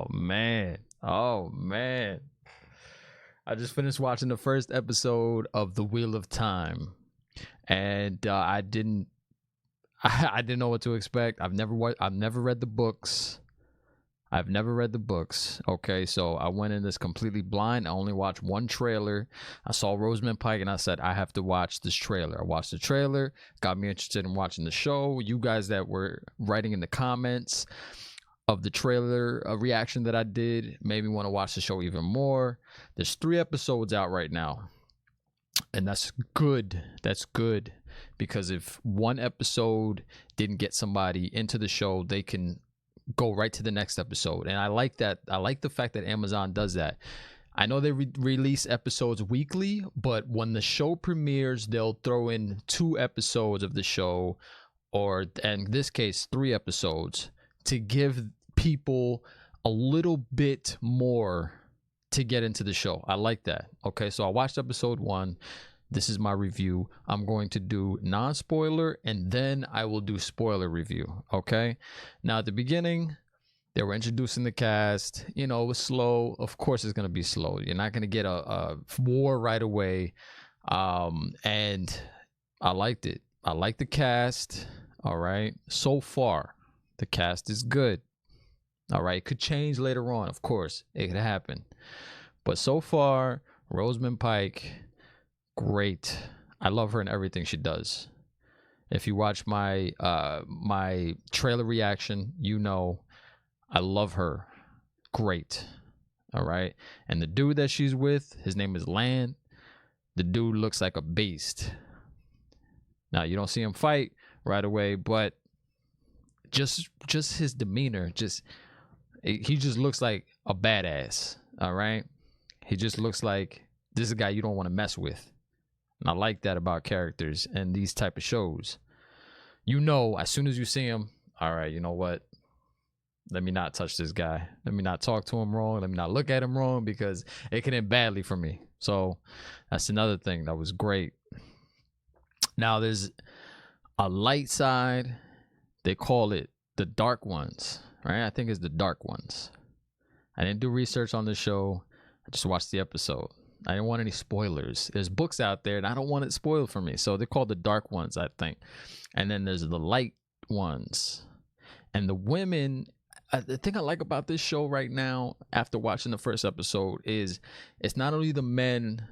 man. Oh man. I just finished watching the first episode of The Wheel of Time, and I didn't I didn't know what to expect. I've never read the books. I've never read the books. Okay, so I went in this completely blind. I only watched one trailer. I saw Rosamund Pike and I said, I have to watch this trailer. I watched the trailer, got me interested in watching the show. You guys that were writing in the comments of the trailer reaction that I did made me want to watch the show even more. There's 3 episodes out right now. And that's good. That's good. Because if one episode didn't get somebody into the show, they can go right to the next episode. And I like that. I like the fact that Amazon does that. I know they release episodes weekly, but when the show premieres, they'll throw in 2 episodes of the show, or in this case 3 episodes, to give people a little bit more to get into the show. I like that. Okay, so I watched episode 1. This is my review. I'm going to do non-spoiler and then I will do spoiler review. Okay. Now at the beginning, they were introducing the cast. You know, it was slow. Of course, it's going to be slow. You're not going to get a war right away. And I liked it. I like the cast. All right. So far, the cast is good. All right. It could change later on. Of course, it could happen. But so far, Rosamund Pike, great. I love her in everything she does. If you watch my my trailer reaction, you know I love her. Great. All right. And the dude that she's with, his name is Lan. The dude looks like a beast. Now you don't see him fight right away, but just his demeanor, he just looks like a badass. All right. He just looks like this is a guy you don't want to mess with. And I like that about characters and these type of shows. You know, as soon as you see him, all right, you know what? Let me not touch this guy. Let me not talk to him wrong. Let me not look at him wrong, because it can end badly for me. So that's another thing that was great. Now there's a light side. They call it the dark ones, right? I think it's the dark ones. I didn't do research on the show. I just watched the episode. I didn't want any spoilers. There's books out there and I don't want it spoiled for me. So they're called the dark ones, I think. And then there's the light ones. And the women, the thing I like about this show right now, after watching the first episode, is it's not only the men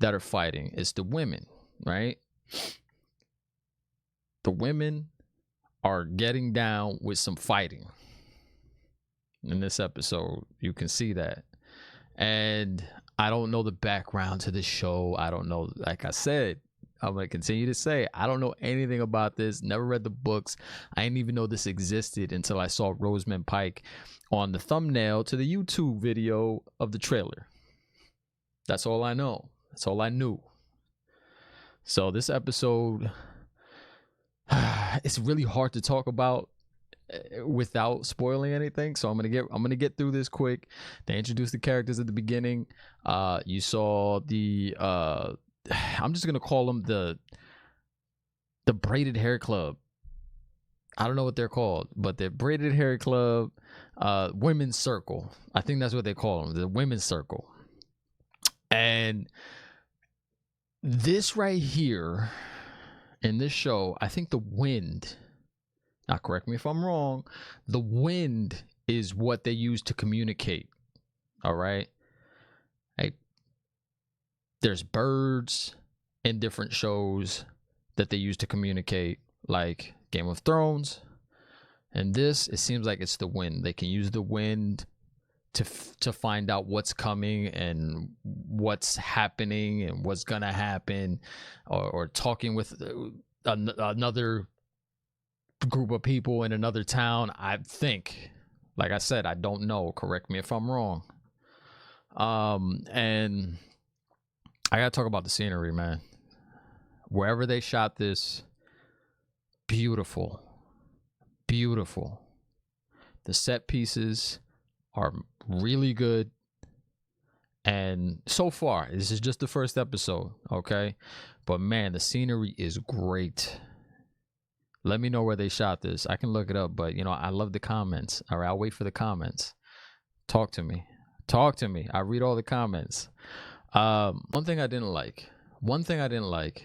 that are fighting, it's the women, right? The women are getting down with some fighting. In this episode, you can see that. And I don't know the background to this show. I don't know. Like I said, I'm going to continue to say, I don't know anything about this. Never read the books. I didn't even know this existed until I saw Rosamund Pike on the thumbnail to the YouTube video of the trailer. That's all I know. That's all I knew. So this episode, it's really hard to talk about without spoiling anything, so I'm gonna get through this quick. They introduced the characters at the beginning. You saw the I'm just gonna call them the braided hair club. I don't know what they're called, but the braided hair club, women's circle. I think that's what they call them, the women's circle. And this right here in this show, I think the wind, now correct me if I'm wrong, the wind is what they use to communicate. All right. Hey, there's birds in different shows that they use to communicate, like Game of Thrones. And this, it seems like it's the wind. They can use the wind to find out what's coming and what's happening and what's gonna happen, or talking with another group of people in another town. I think, like I said, I don't know. Correct me if I'm wrong. And I gotta talk about the scenery, man. Wherever they shot this, beautiful, beautiful. The set pieces are really good. And so far, this is just the first episode, okay? But man, the scenery is great. Let me know where they shot this. I can look it up, but you know, I love the comments. All right, I'll wait for the comments. Talk to me. Talk to me. I read all the comments. One thing I didn't like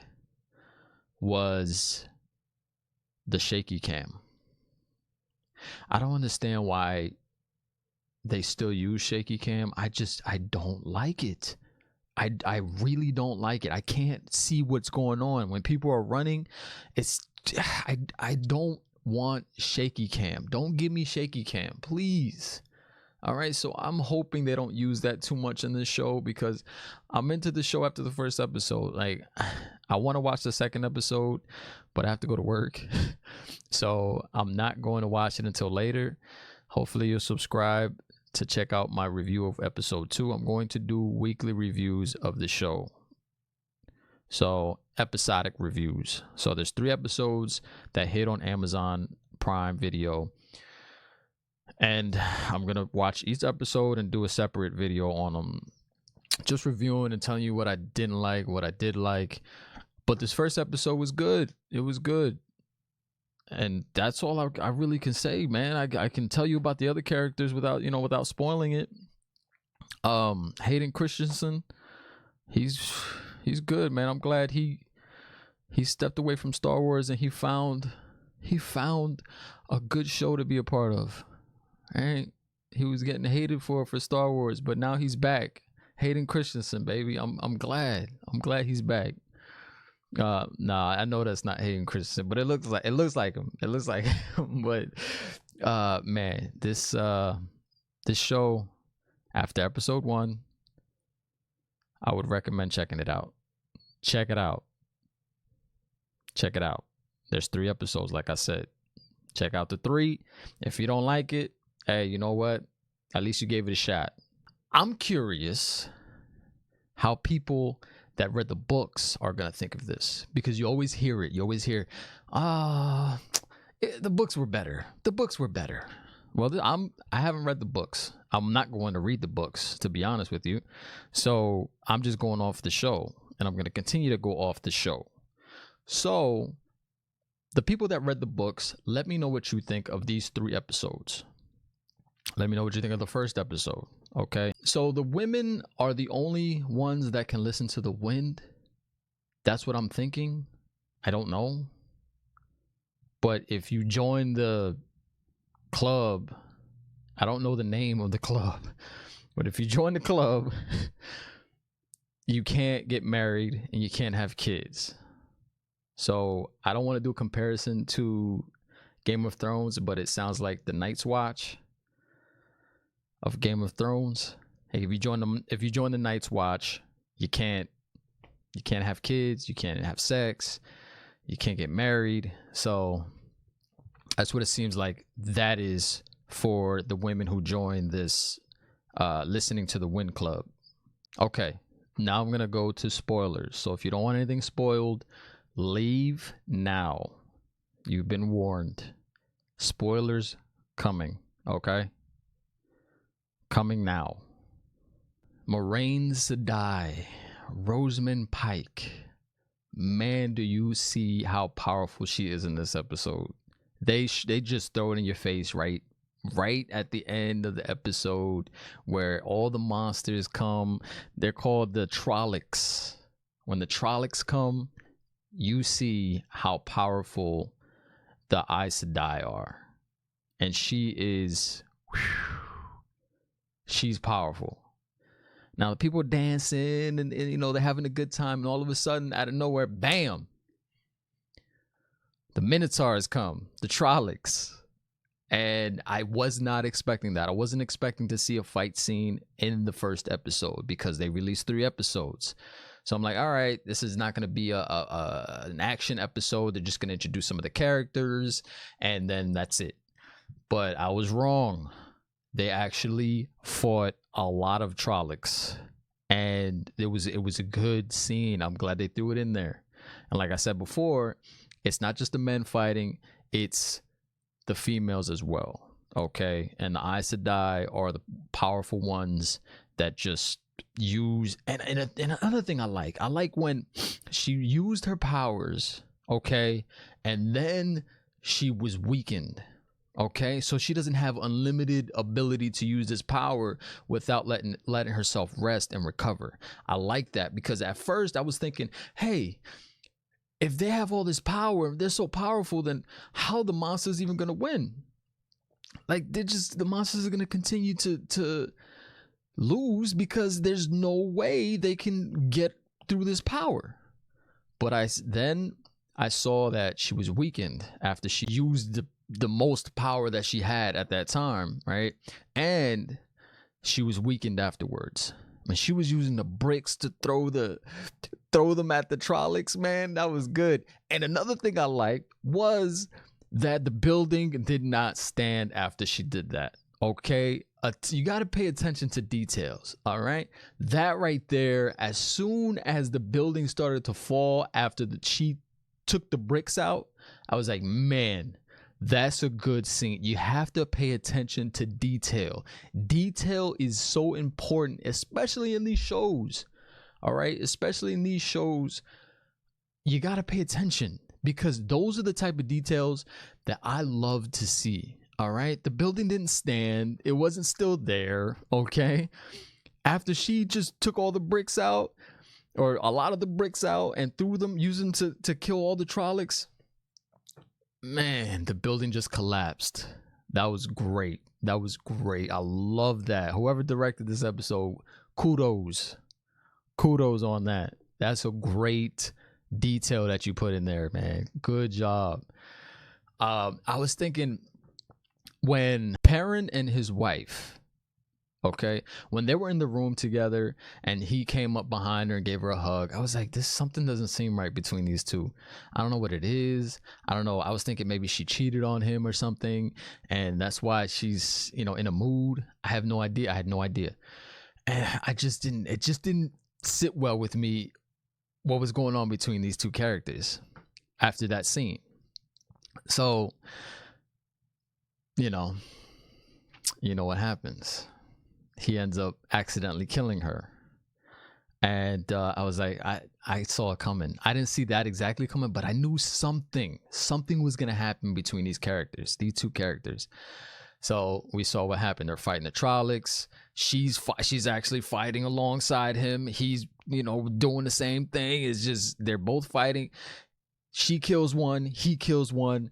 was the shaky cam. I don't understand why they still use shaky cam. I don't like it. I really don't like it. I can't see what's going on when people are running. I don't want shaky cam. Don't give me shaky cam, please. All right, so I'm hoping they don't use that too much in this show, because I'm into the show after the first episode. Like, I want to watch the second episode, but I have to go to work. So I'm not going to watch it until later. Hopefully you'll subscribe to check out my review of episode 2. I'm going to do weekly reviews of the show. So episodic reviews. So there's 3 episodes that hit on Amazon Prime Video. And I'm going to watch each episode and do a separate video on them. Just reviewing and telling you what I didn't like, what I did like. But this first episode was good. It was good. And that's all I really can say, man. I can tell you about the other characters without spoiling it. Hayden Christensen, he's good, man. I'm glad he stepped away from Star Wars and he found a good show to be a part of. Right? He was getting hated for Star Wars, but now he's back. Hayden Christensen, baby. I'm glad. I'm glad he's back. Nah, I know that's not Hayden Christensen, but it looks like him. It looks like him. But man, this show, after episode 1, I would recommend checking it out. Check it out. There's 3 episodes, like I said. Check out the 3. If you don't like it, hey, you know what? At least you gave it a shot. I'm curious how people that read the books are going to think of this, because you always hear it. You always hear, the books were better. The books were better. Well, I haven't read the books. I'm not going to read the books, to be honest with you. So I'm just going off the show, and I'm going to continue to go off the show. So the people that read the books, let me know what you think of these 3 episodes. Let me know what you think of the first episode. Okay. So the women are the only ones that can listen to the wind. That's what I'm thinking. I don't know. But if you join the club, I don't know the name of the club, but if you join the club, you can't get married and you can't have kids. So I don't want to do a comparison to Game of Thrones, but it sounds like the Night's Watch of Game of Thrones. Hey, if you join the Night's Watch, you can't have kids, you can't have sex, you can't get married. So that's what it seems like that is for the women who join this listening to the Wind Club. Okay, now I'm gonna go to spoilers. So if you don't want anything spoiled, leave now. You've been warned. Spoilers coming. Okay, coming now. Moraine Sedai, Rosamund Pike. Man, do you see how powerful she is in this episode? They just throw it in your face right at the end of the episode, where all the monsters come. They're called the Trollocs. When the Trollocs come, you see how powerful the Aes Sedai are, and she's powerful. Now the people are dancing and they're having a good time, and all of a sudden, out of nowhere, bam! The Minotaurs come, the Trollocs. And I was not expecting that. I wasn't expecting to see a fight scene in the first episode, because they released 3 episodes. So I'm like, all right, this is not going to be an action episode. They're just going to introduce some of the characters, and then that's it. But I was wrong. They actually fought a lot of Trollocs, and it was a good scene. I'm glad they threw it in there. And like I said before, it's not just the men fighting, it's the females as well. Okay, and the Aes Sedai are the powerful ones that just use. And another thing I like when she used her powers, okay, and then she was weakened. Okay, so she doesn't have unlimited ability to use this power without letting herself rest and recover. I like that, because at first I was thinking, hey, if they have all this power, if they're so powerful, then how the monsters even gonna win? Like, the monsters are gonna continue to lose because there's no way they can get through this power. But then I saw that she was weakened after she used the most power that she had at that time, right? And she was weakened afterwards. When she was using the bricks to throw them at the Trollocs, man, that was good. And another thing I liked was that the building did not stand after she did that. Okay, you got to pay attention to details. All right, that right there. As soon as the building started to fall after she took the bricks out, I was like, man, that's a good scene. You have to pay attention to detail. Detail is so important, especially in these shows. All right, especially in these shows, you got to pay attention, because those are the type of details that I love to see. All right, the building didn't stand, it wasn't still there. Okay, after she just took all the bricks out, or a lot of the bricks out, and threw them, using to kill all the Trollocs, man, the building just collapsed. That was great. That was great. I love that. Whoever directed this episode, kudos on that. That's a great detail that you put in there, man. Good job. I was thinking, when Perrin and his wife, okay, when they were in the room together and he came up behind her and gave her a hug, I was like, something doesn't seem right between these two. I don't know what it is. I don't know. I was thinking maybe she cheated on him or something, and that's why she's, in a mood. I have no idea. I had no idea. And it just didn't sit well with me what was going on between these two characters after that scene. So, you know what happens. He ends up accidentally killing her. And I was like, I saw it coming. I didn't see that exactly coming, but I knew something was going to happen between these two characters. So we saw what happened. They're fighting the Trollocs. She's actually fighting alongside him. He's, doing the same thing. It's just, they're both fighting. She kills one. He kills one.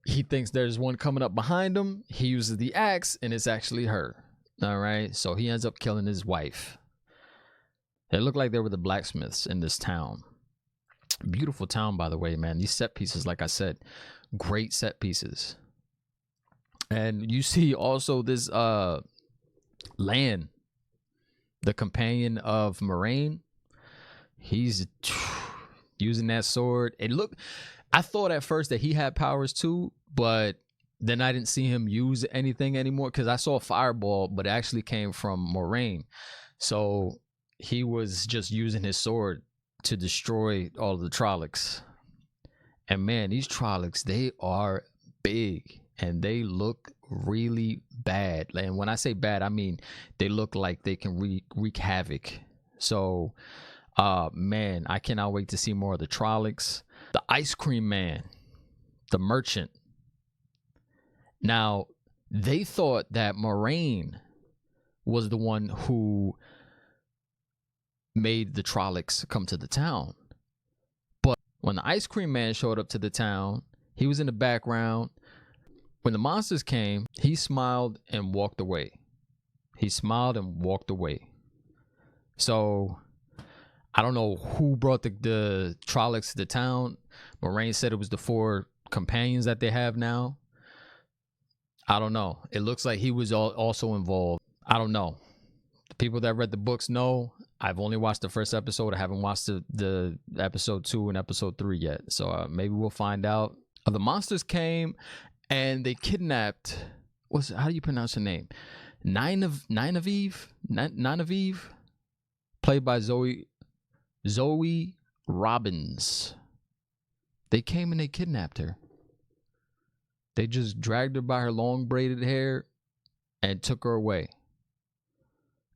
He thinks there's one coming up behind him. He uses the axe, and it's actually her. All right. So he ends up killing his wife. It looked like they were the blacksmiths in this town. Beautiful town, by the way, man. These set pieces, like I said, great set pieces. And you see also this Lan, the companion of Moraine. He's using that sword. I thought at first that he had powers too, but then I didn't see him use anything anymore, because I saw a fireball, but it actually came from Moraine. So he was just using his sword to destroy all of the Trollocs. And man, these Trollocs, they are big and they look really bad. And when I say bad, I mean they look like they can wreak havoc. So man, I cannot wait to see more of the Trollocs. The ice cream man, the merchant. Now, they thought that Moraine was the one who made the Trollocs come to the town. But when the ice cream man showed up to the town, he was in the background. When the monsters came, he smiled and walked away. So I don't know who brought the Trollocs to the town. Moraine said it was the 4 companions that they have now. I don't know. It looks like he was also involved. I don't know. The people that read the books know. I've only watched the first episode. I haven't watched the episode 2 and episode 3 yet. So maybe we'll find out. The monsters came and they kidnapped. How do you pronounce her name? Nynaeve, played by Zoe Robbins. They came and they kidnapped her. They just dragged her by her long braided hair and took her away.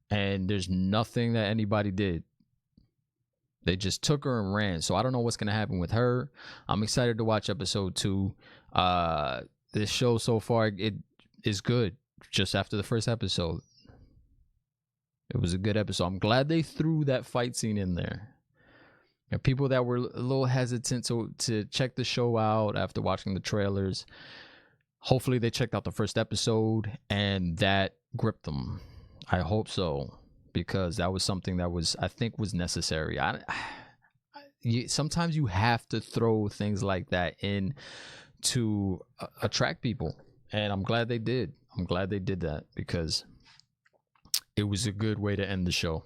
And there's nothing that anybody did. They just took her and ran. So I don't know what's going to happen with her. I'm excited to watch episode 2. this show so far, it is good. Just after the first episode, it was a good episode. I'm glad they threw that fight scene in there. And people that were a little hesitant to check the show out after watching the trailers, hopefully they checked out the first episode and that gripped them. I hope so, because that was something that I think was necessary. Sometimes you have to throw things like that in to attract people, and I'm glad they did. I'm glad they did that, because it was a good way to end the show.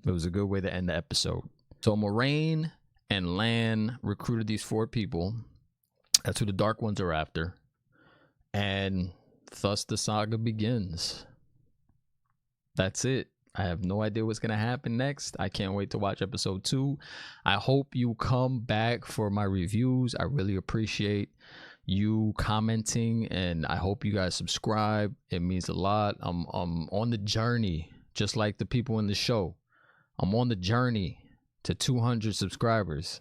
It was a good way to end the episode. So Moraine and Lan recruited these 4 people. That's who the Dark Ones are after. And thus the saga begins. That's it. I have no idea what's going to happen next. I can't wait to watch episode 2. I hope you come back for my reviews. I really appreciate you commenting, and I hope you guys subscribe. It means a lot. I'm on the journey, just like the people in the show. I'm on the journey to 200 subscribers.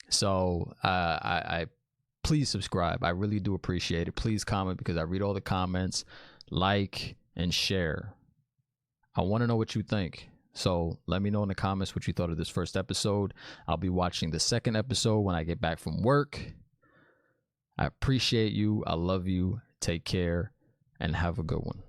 So I please subscribe. I really do appreciate it. Please comment, because I read all the comments. Like and share. I want to know what you think. So let me know in the comments what you thought of this first episode. I'll be watching the second episode when I get back from work. I appreciate you. I love you. Take care and have a good one.